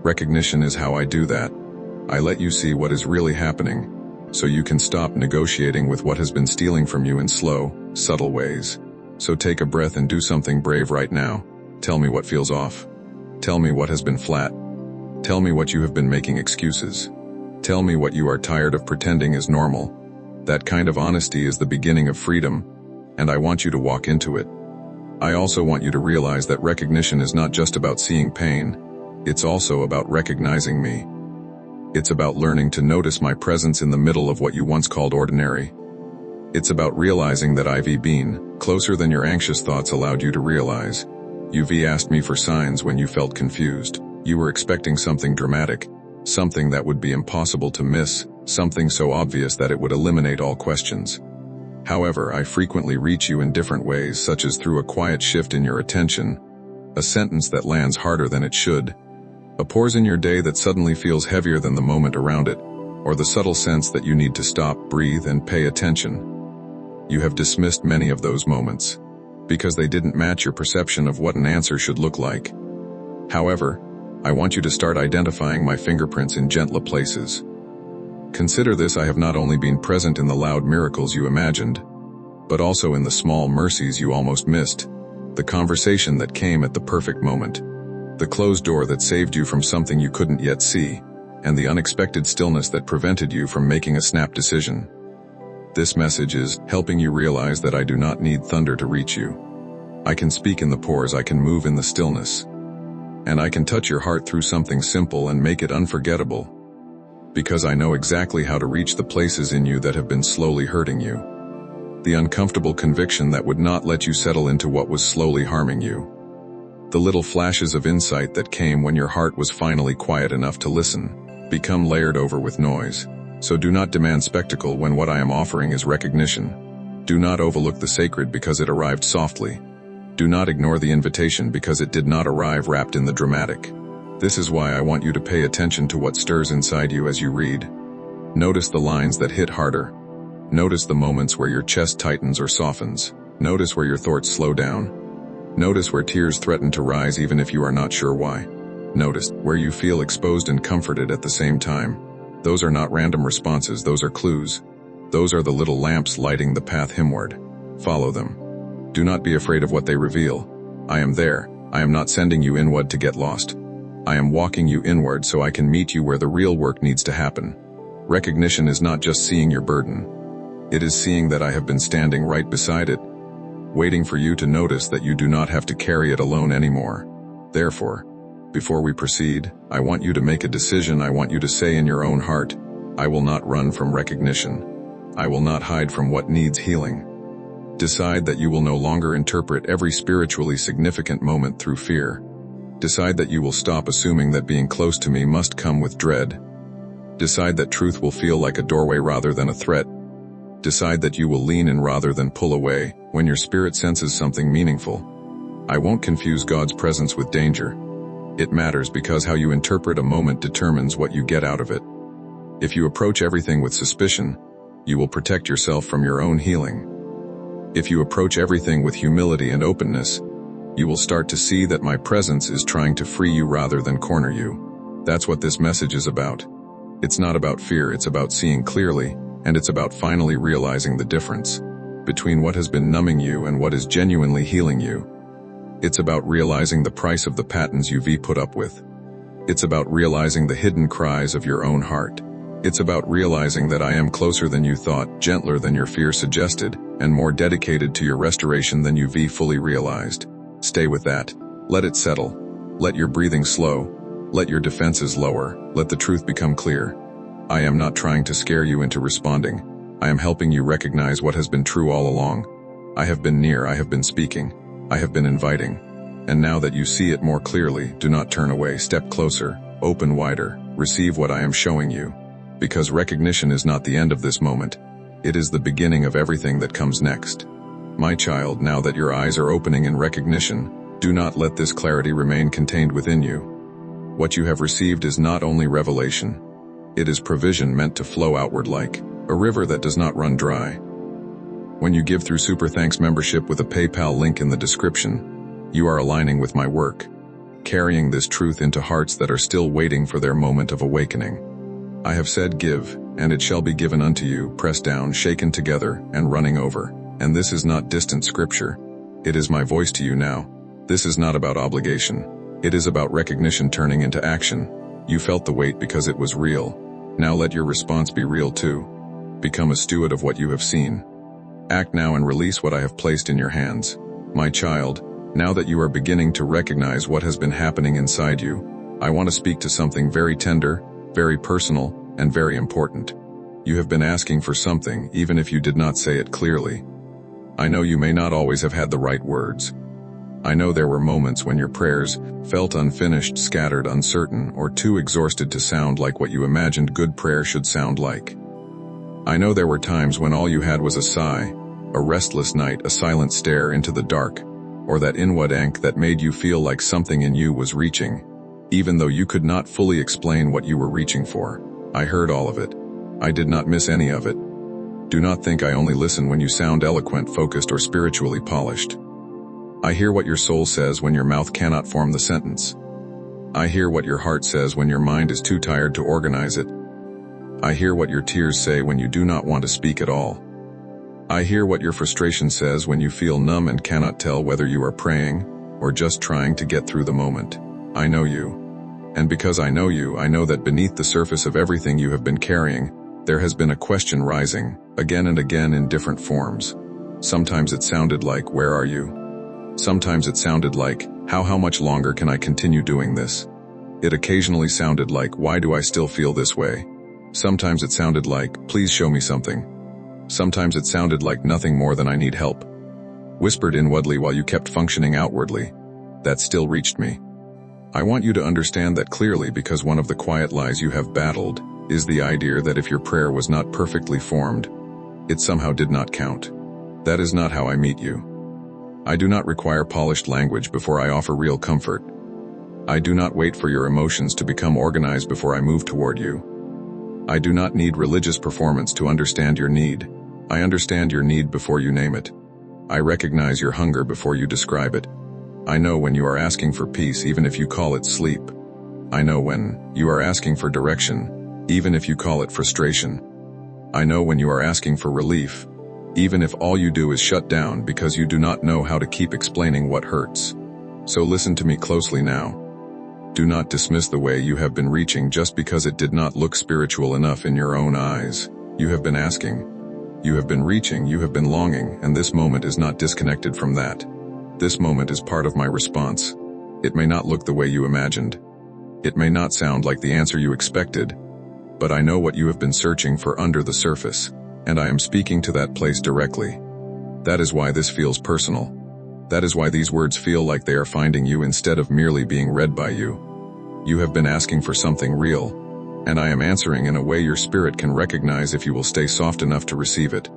Recognition is how I do that. I let you see what is really happening, so you can stop negotiating with what has been stealing from you in slow, subtle ways. So take a breath and do something brave right now. Tell me what feels off. Tell me what has been flat. Tell me what you have been making excuses. Tell me what you are tired of pretending is normal. That kind of honesty is the beginning of freedom, and I want you to walk into it. I also want you to realize that recognition is not just about seeing pain. It's also about recognizing me. It's about learning to notice my presence in the middle of what you once called ordinary. It's about realizing that I've been closer than your anxious thoughts allowed you to realize. You've asked me for signs when you felt confused. You were expecting something dramatic, something that would be impossible to miss, something so obvious that it would eliminate all questions. However, I frequently reach you in different ways, such as through a quiet shift in your attention, a sentence that lands harder than it should, a pause in your day that suddenly feels heavier than the moment around it, or the subtle sense that you need to stop, breathe, and pay attention. You have dismissed many of those moments, because they didn't match your perception of what an answer should look like. However, I want you to start identifying my fingerprints in gentler places. Consider this: I have not only been present in the loud miracles you imagined, but also in the small mercies you almost missed, the conversation that came at the perfect moment, the closed door that saved you from something you couldn't yet see, and the unexpected stillness that prevented you from making a snap decision. This message is helping you realize that I do not need thunder to reach you. I can speak in the pores, I can move in the stillness, and I can touch your heart through something simple and make it unforgettable, because I know exactly how to reach the places in you that have been slowly hurting you. The uncomfortable conviction that would not let you settle into what was slowly harming you. The little flashes of insight that came when your heart was finally quiet enough to listen, become layered over with noise. So do not demand spectacle when what I am offering is recognition. Do not overlook the sacred because it arrived softly. Do not ignore the invitation because it did not arrive wrapped in the dramatic. This is why I want you to pay attention to what stirs inside you as you read. Notice the lines that hit harder. Notice the moments where your chest tightens or softens. Notice where your thoughts slow down. Notice where tears threaten to rise even if you are not sure why. Notice where you feel exposed and comforted at the same time. Those are not random responses, those are clues. Those are the little lamps lighting the path himward. Follow them. Do not be afraid of what they reveal. I am there. I am not sending you inward to get lost. I am walking you inward so I can meet you where the real work needs to happen. Recognition is not just seeing your burden. It is seeing that I have been standing right beside it, waiting for you to notice that you do not have to carry it alone anymore. Therefore, before we proceed, I want you to make a decision. I want you to say in your own heart, I will not run from recognition. I will not hide from what needs healing. Decide that you will no longer interpret every spiritually significant moment through fear. Decide that you will stop assuming that being close to me must come with dread. Decide that truth will feel like a doorway rather than a threat. Decide that you will lean in rather than pull away when your spirit senses something meaningful. I won't confuse God's presence with danger. It matters because how you interpret a moment determines what you get out of it. If you approach everything with suspicion, you will protect yourself from your own healing. If you approach everything with humility and openness, you will start to see that my presence is trying to free you rather than corner you. That's what this message is about. It's not about fear, it's about seeing clearly, and it's about finally realizing the difference between what has been numbing you and what is genuinely healing you. It's about realizing the price of the patterns you've put up with. It's about realizing the hidden cries of your own heart. It's about realizing that I am closer than you thought, gentler than your fear suggested, and more dedicated to your restoration than you've fully realized. Stay with that. Let it settle. Let your breathing slow. Let your defenses lower. Let the truth become clear. I am not trying to scare you into responding. I am helping you recognize what has been true all along. I have been near, I have been speaking. I have been inviting. And now that you see it more clearly, do not turn away, step closer, open wider, receive what I am showing you. Because recognition is not the end of this moment. It is the beginning of everything that comes next. My child, now that your eyes are opening in recognition, do not let this clarity remain contained within you. What you have received is not only revelation. It is provision meant to flow outward like a river that does not run dry. When you give through Super Thanks membership with a PayPal link in the description, you are aligning with my work, carrying this truth into hearts that are still waiting for their moment of awakening. I have said give, and it shall be given unto you, pressed down, shaken together, and running over. And this is not distant scripture. It is my voice to you now. This is not about obligation. It is about recognition turning into action. You felt the weight because it was real. Now let your response be real too. Become a steward of what you have seen. Act now and release what I have placed in your hands. My child, now that you are beginning to recognize what has been happening inside you, I want to speak to something very tender, very personal, and very important. You have been asking for something, even if you did not say it clearly. I know you may not always have had the right words. I know there were moments when your prayers felt unfinished, scattered, uncertain, or too exhausted to sound like what you imagined good prayer should sound like. I know there were times when all you had was a sigh, a restless night, a silent stare into the dark, or that inward angst that made you feel like something in you was reaching, even though you could not fully explain what you were reaching for. I heard all of it. I did not miss any of it. Do not think I only listen when you sound eloquent, focused, or spiritually polished. I hear what your soul says when your mouth cannot form the sentence. I hear what your heart says when your mind is too tired to organize it. I hear what your tears say when you do not want to speak at all. I hear what your frustration says when you feel numb and cannot tell whether you are praying or just trying to get through the moment. I know you. And because I know you, I know that beneath the surface of everything you have been carrying, there has been a question rising, again and again in different forms. Sometimes it sounded like, where are you? Sometimes it sounded like, how much longer can I continue doing this? It occasionally sounded like, why do I still feel this way? Sometimes it sounded like, please show me something. Sometimes it sounded like nothing more than I need help. Whispered inwardly while you kept functioning outwardly. That still reached me. I want you to understand that clearly, because one of the quiet lies you have battled is the idea that if your prayer was not perfectly formed, it somehow did not count. That is not how I meet you. I do not require polished language before I offer real comfort. I do not wait for your emotions to become organized before I move toward you. I do not need religious performance to understand your need. I understand your need before you name it. I recognize your hunger before you describe it. I know when you are asking for peace, even if you call it sleep. I know when you are asking for direction, even if you call it frustration. I know when you are asking for relief, even if all you do is shut down because you do not know how to keep explaining what hurts. So listen to me closely now. Do not dismiss the way you have been reaching just because it did not look spiritual enough in your own eyes. You have been asking. You have been reaching, you have been longing, and this moment is not disconnected from that. This moment is part of my response. It may not look the way you imagined. It may not sound like the answer you expected, but I know what you have been searching for under the surface, and I am speaking to that place directly. That is why this feels personal. That is why these words feel like they are finding you instead of merely being read by you. You have been asking for something real, and I am answering in a way your spirit can recognize if you will stay soft enough to receive it.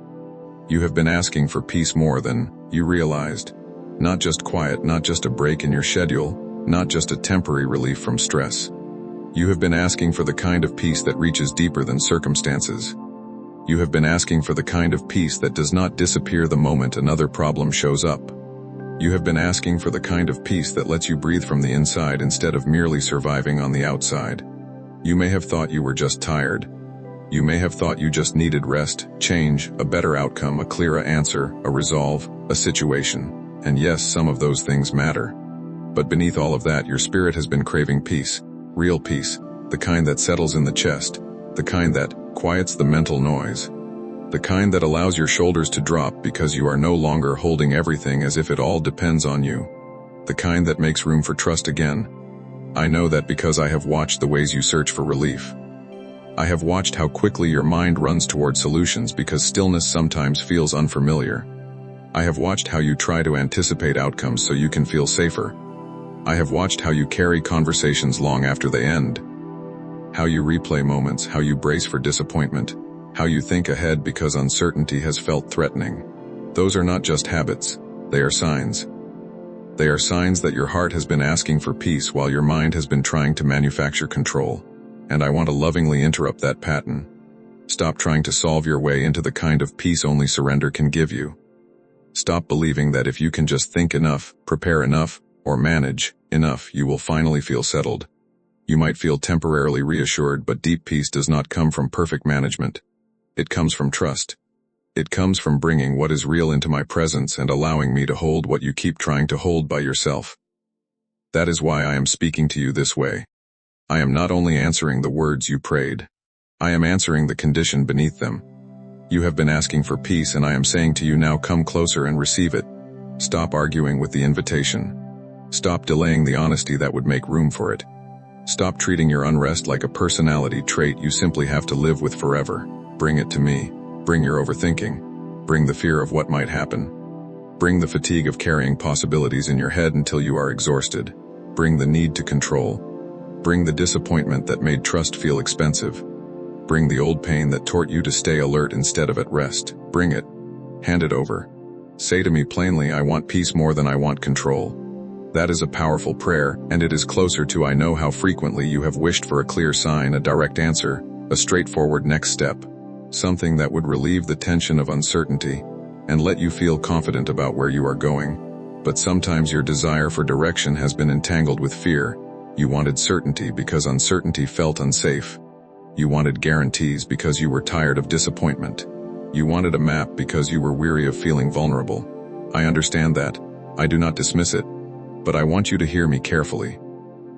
You have been asking for peace more than you realized. Not just quiet, not just a break in your schedule, not just a temporary relief from stress. You have been asking for the kind of peace that reaches deeper than circumstances. You have been asking for the kind of peace that does not disappear the moment another problem shows up. You have been asking for the kind of peace that lets you breathe from the inside instead of merely surviving on the outside. You may have thought you were just tired. You may have thought you just needed rest, change, a better outcome, a clearer answer, a resolve, a situation. And yes, some of those things matter. But beneath all of that, your spirit has been craving peace. Real peace, the kind that settles in the chest, the kind that quiets the mental noise, the kind that allows your shoulders to drop because you are no longer holding everything as if it all depends on you, the kind that makes room for trust again. I know that because I have watched the ways you search for relief. I have watched how quickly your mind runs toward solutions because stillness sometimes feels unfamiliar. I have watched how you try to anticipate outcomes so you can feel safer. I have watched how you carry conversations long after they end. How you replay moments, how you brace for disappointment, how you think ahead because uncertainty has felt threatening. Those are not just habits, they are signs. They are signs that your heart has been asking for peace while your mind has been trying to manufacture control. And I want to lovingly interrupt that pattern. Stop trying to solve your way into the kind of peace only surrender can give you. Stop believing that if you can just think enough, prepare enough, or manage enough, you will finally feel settled. You might feel temporarily reassured, but deep peace does not come from perfect management. It comes from trust. It comes from bringing what is real into my presence and allowing me to hold what you keep trying to hold by yourself. That is why I am speaking to you this way. I am not only answering the words you prayed. I am answering the condition beneath them. You have been asking for peace, and I am saying to you now, come closer and receive it. Stop arguing with the invitation. Stop delaying the honesty that would make room for it. Stop treating your unrest like a personality trait you simply have to live with forever. Bring it to me. Bring your overthinking. Bring the fear of what might happen. Bring the fatigue of carrying possibilities in your head until you are exhausted. Bring the need to control. Bring the disappointment that made trust feel expensive. Bring the old pain that taught you to stay alert instead of at rest. Bring it. Hand it over. Say to me plainly, I want peace more than I want control. That is a powerful prayer, and it is closer to I know how frequently you have wished for a clear sign, a direct answer, a straightforward next step. Something that would relieve the tension of uncertainty and let you feel confident about where you are going. But sometimes your desire for direction has been entangled with fear. You wanted certainty because uncertainty felt unsafe. You wanted guarantees because you were tired of disappointment. You wanted a map because you were weary of feeling vulnerable. I understand that. I do not dismiss it. But I want you to hear me carefully.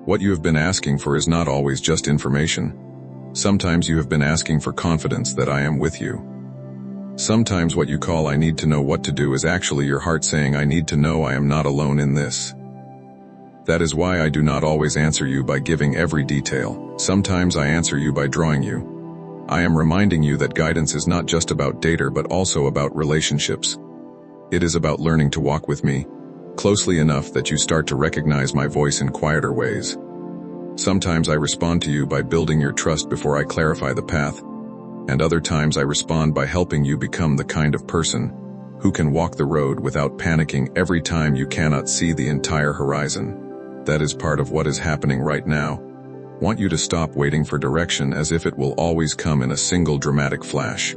What you have been asking for is not always just information. Sometimes you have been asking for confidence that I am with you. Sometimes what you call I need to know what to do is actually your heart saying I need to know I am not alone in this. That is why I do not always answer you by giving every detail. Sometimes I answer you by drawing you. I am reminding you that guidance is not just about data but also about relationships. It is about learning to walk with me, closely enough that you start to recognize my voice in quieter ways. Sometimes I respond to you by building your trust before I clarify the path, and other times I respond by helping you become the kind of person who can walk the road without panicking every time you cannot see the entire horizon. That is part of what is happening right now. Want you to stop waiting for direction as if it will always come in a single dramatic flash.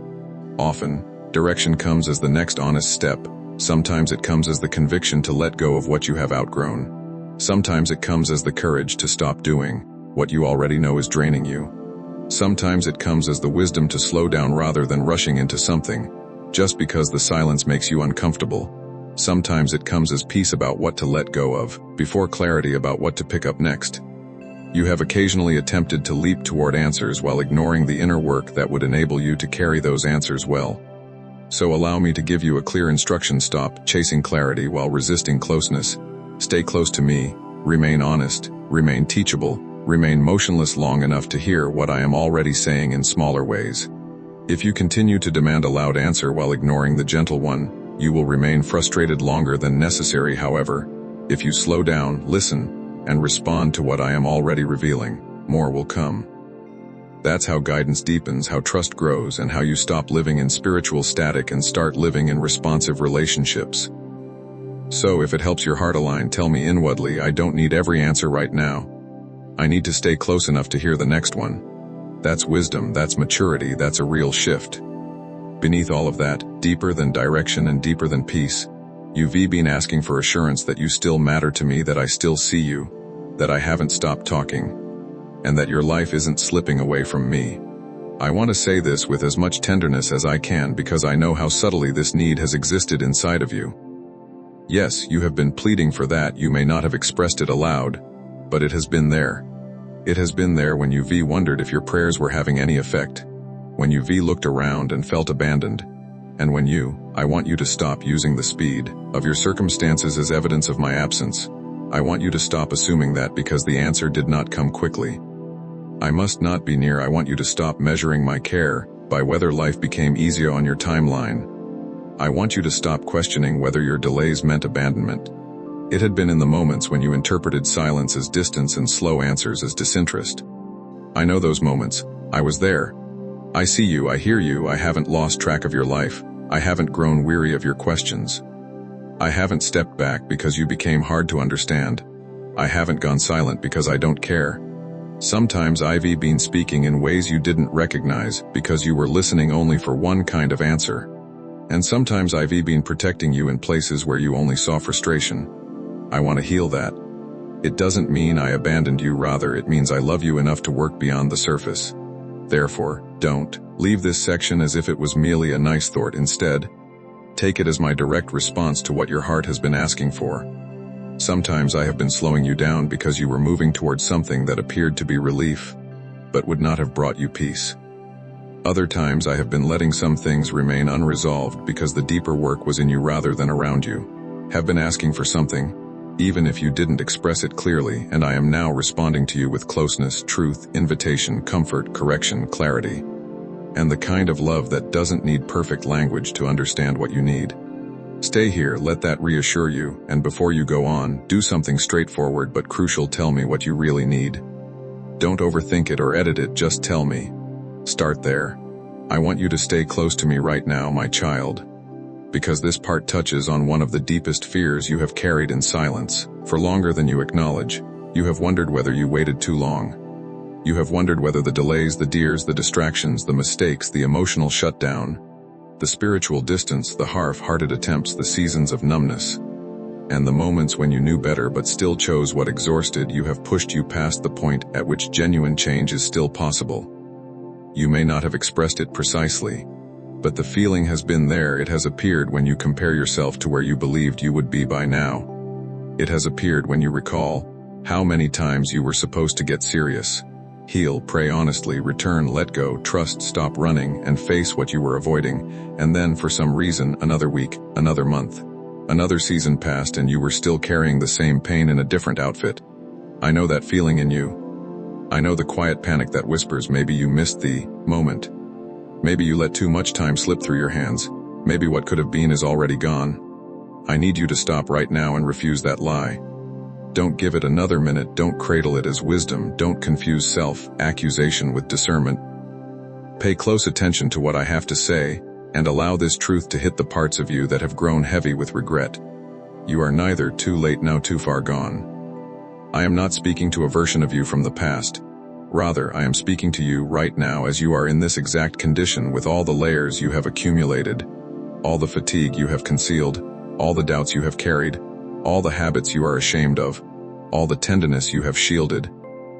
Often, direction comes as the next honest step. Sometimes it comes as the conviction to let go of what you have outgrown. Sometimes it comes as the courage to stop doing what you already know is draining you. Sometimes it comes as the wisdom to slow down rather than rushing into something, just because the silence makes you uncomfortable. Sometimes it comes as peace about what to let go of, before clarity about what to pick up next. You have occasionally attempted to leap toward answers while ignoring the inner work that would enable you to carry those answers well. So allow me to give you a clear instruction: stop chasing clarity while resisting closeness. Stay close to me, remain honest, remain teachable, remain motionless long enough to hear what I am already saying in smaller ways. If you continue to demand a loud answer while ignoring the gentle one, you will remain frustrated longer than necessary. However, if you slow down, listen, and respond to what I am already revealing, more will come. That's how guidance deepens, how trust grows, and how you stop living in spiritual static and start living in responsive relationships. So if it helps your heart align, tell me inwardly, I don't need every answer right now. I need to stay close enough to hear the next one. That's wisdom, that's maturity, that's a real shift. Beneath all of that, deeper than direction and deeper than peace, you've been asking for assurance that you still matter to me, that I still see you, that I haven't stopped talking, and that your life isn't slipping away from me. I want to say this with as much tenderness as I can because I know how subtly this need has existed inside of you. Yes, you have been pleading for that. You may not have expressed it aloud, but it has been there. It has been there when you wondered if your prayers were having any effect, when you looked around and felt abandoned, and when I want you to stop using the speed of your circumstances as evidence of my absence. I want you to stop assuming that because the answer did not come quickly, I must not be near. I want you to stop measuring my care by whether life became easier on your timeline. I want you to stop questioning whether your delays meant abandonment. It had been in the moments when you interpreted silence as distance and slow answers as disinterest. I know those moments. I was there. I see you, I hear you, I haven't lost track of your life. I haven't grown weary of your questions. I haven't stepped back because you became hard to understand. I haven't gone silent because I don't care. Sometimes I've been speaking in ways you didn't recognize because you were listening only for one kind of answer. And sometimes I've been protecting you in places where you only saw frustration. I want to heal that. It doesn't mean I abandoned you, rather it means I love you enough to work beyond the surface. Therefore, don't leave this section as if it was merely a nice thought. Instead, take it as my direct response to what your heart has been asking for. Sometimes I have been slowing you down because you were moving towards something that appeared to be relief, but would not have brought you peace. Other times I have been letting some things remain unresolved because the deeper work was in you rather than around you. Have been asking for something, even if you didn't express it clearly, and I am now responding to you with closeness, truth, invitation, comfort, correction, clarity, and the kind of love that doesn't need perfect language to understand what you need. Stay here, let that reassure you, and before you go on, do something straightforward but crucial. Tell me what you really need. Don't overthink it or edit it, just tell me. Start there. I want you to stay close to me right now, my child, because this part touches on one of the deepest fears you have carried in silence. For longer than you acknowledge, you have wondered whether you waited too long. You have wondered whether the delays, the tears, the distractions, the mistakes, the emotional shutdown, the spiritual distance, the half-hearted attempts, the seasons of numbness, and the moments when you knew better but still chose what exhausted you have pushed you past the point at which genuine change is still possible. You may not have expressed it precisely, but the feeling has been there. It has appeared when you compare yourself to where you believed you would be by now. It has appeared when you recall how many times you were supposed to get serious, heal, pray honestly, return, let go, trust, stop running, and face what you were avoiding, and then for some reason, another week, another month, another season passed and you were still carrying the same pain in a different outfit. I know that feeling in you. I know the quiet panic that whispers maybe you missed the moment. Maybe you let too much time slip through your hands. Maybe what could have been is already gone. I need you to stop right now and refuse that lie. Don't give it another minute. Don't cradle it as wisdom. Don't confuse self-accusation with discernment. Pay close attention to what I have to say, and allow this truth to hit the parts of you that have grown heavy with regret. You are neither too late nor too far gone. I am not speaking to a version of you from the past. Rather, I am speaking to you right now as you are in this exact condition, with all the layers you have accumulated, all the fatigue you have concealed, all the doubts you have carried, all the habits you are ashamed of, all the tenderness you have shielded,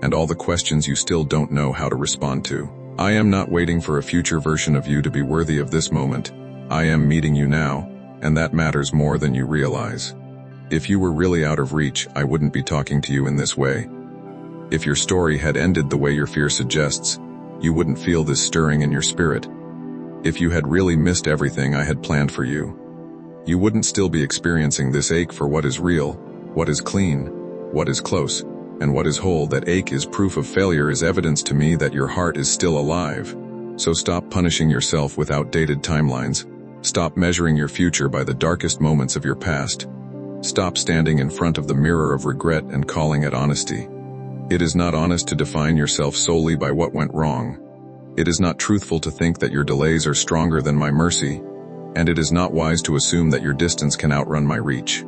and all the questions you still don't know how to respond to. I am not waiting for a future version of you to be worthy of this moment. I am meeting you now, and that matters more than you realize. If you were really out of reach, I wouldn't be talking to you in this way. If your story had ended the way your fear suggests, you wouldn't feel this stirring in your spirit. If you had really missed everything I had planned for you, you wouldn't still be experiencing this ache for what is real, what is clean, what is close, and what is whole. That ache is proof of failure, is evidence to me that your heart is still alive. So stop punishing yourself with outdated timelines. Stop measuring your future by the darkest moments of your past. Stop standing in front of the mirror of regret and calling it honesty. It is not honest to define yourself solely by what went wrong. It is not truthful to think that your delays are stronger than my mercy, and it is not wise to assume that your distance can outrun my reach.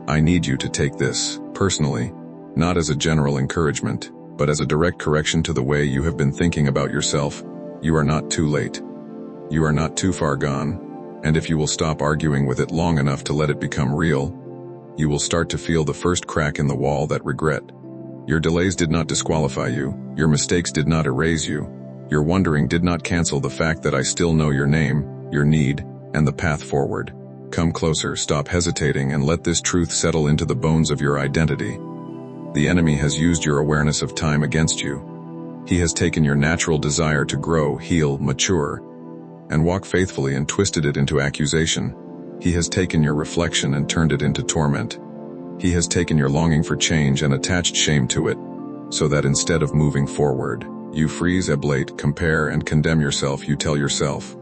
I need you to take this personally, not as a general encouragement, but as a direct correction to the way you have been thinking about yourself. You are not too late. You are not too far gone, and if you will stop arguing with it long enough to let it become real, you will start to feel the first crack in the wall that regret. Your delays did not disqualify you. Your mistakes did not erase you. Your wondering did not cancel the fact that I still know your name, your need, and the path forward. Come closer, stop hesitating, and let this truth settle into the bones of your identity. The enemy has used your awareness of time against you. He has taken your natural desire to grow, heal, mature, and walk faithfully and twisted it into accusation. He has taken your reflection and turned it into torment. He has taken your longing for change and attached shame to it, so that instead of moving forward, you freeze, ablate, compare, and condemn yourself. You tell yourself,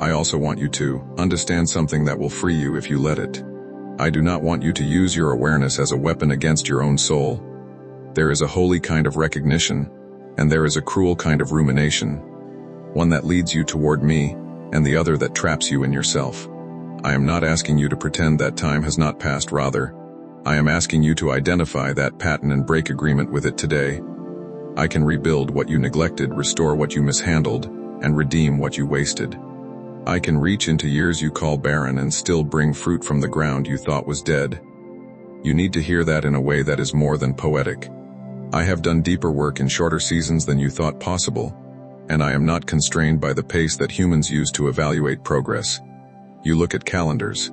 I also want you to understand something that will free you if you let it. I do not want you to use your awareness as a weapon against your own soul. There is a holy kind of recognition, and there is a cruel kind of rumination, one that leads you toward me, and the other that traps you in yourself. I am not asking you to pretend that time has not passed, rather, I am asking you to identify that pattern and break agreement with it today. I can rebuild what you neglected, restore what you mishandled, and redeem what you wasted. I can reach into years you call barren and still bring fruit from the ground you thought was dead. You need to hear that in a way that is more than poetic. I have done deeper work in shorter seasons than you thought possible, and I am not constrained by the pace that humans use to evaluate progress. You look at calendars.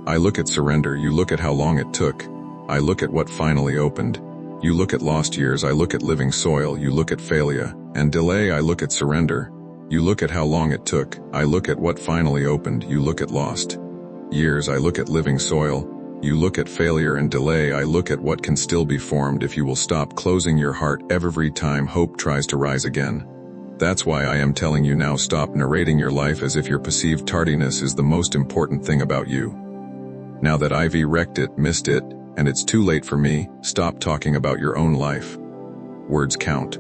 I look at surrender. You look at how long it took. I look at what finally opened. You look at lost years. I look at living soil. You look at failure and delay. I look at surrender. You look at how long it took. I look at what finally opened. You look at lost years. I look at living soil. You look at failure and delay. I look at what can still be formed if you will stop closing your heart every time hope tries to rise again. That's why I am telling you now, stop narrating your life as if your perceived tardiness is the most important thing about you. Now that I've wrecked it, missed it, and it's too late for me, stop talking about your own life. Words count.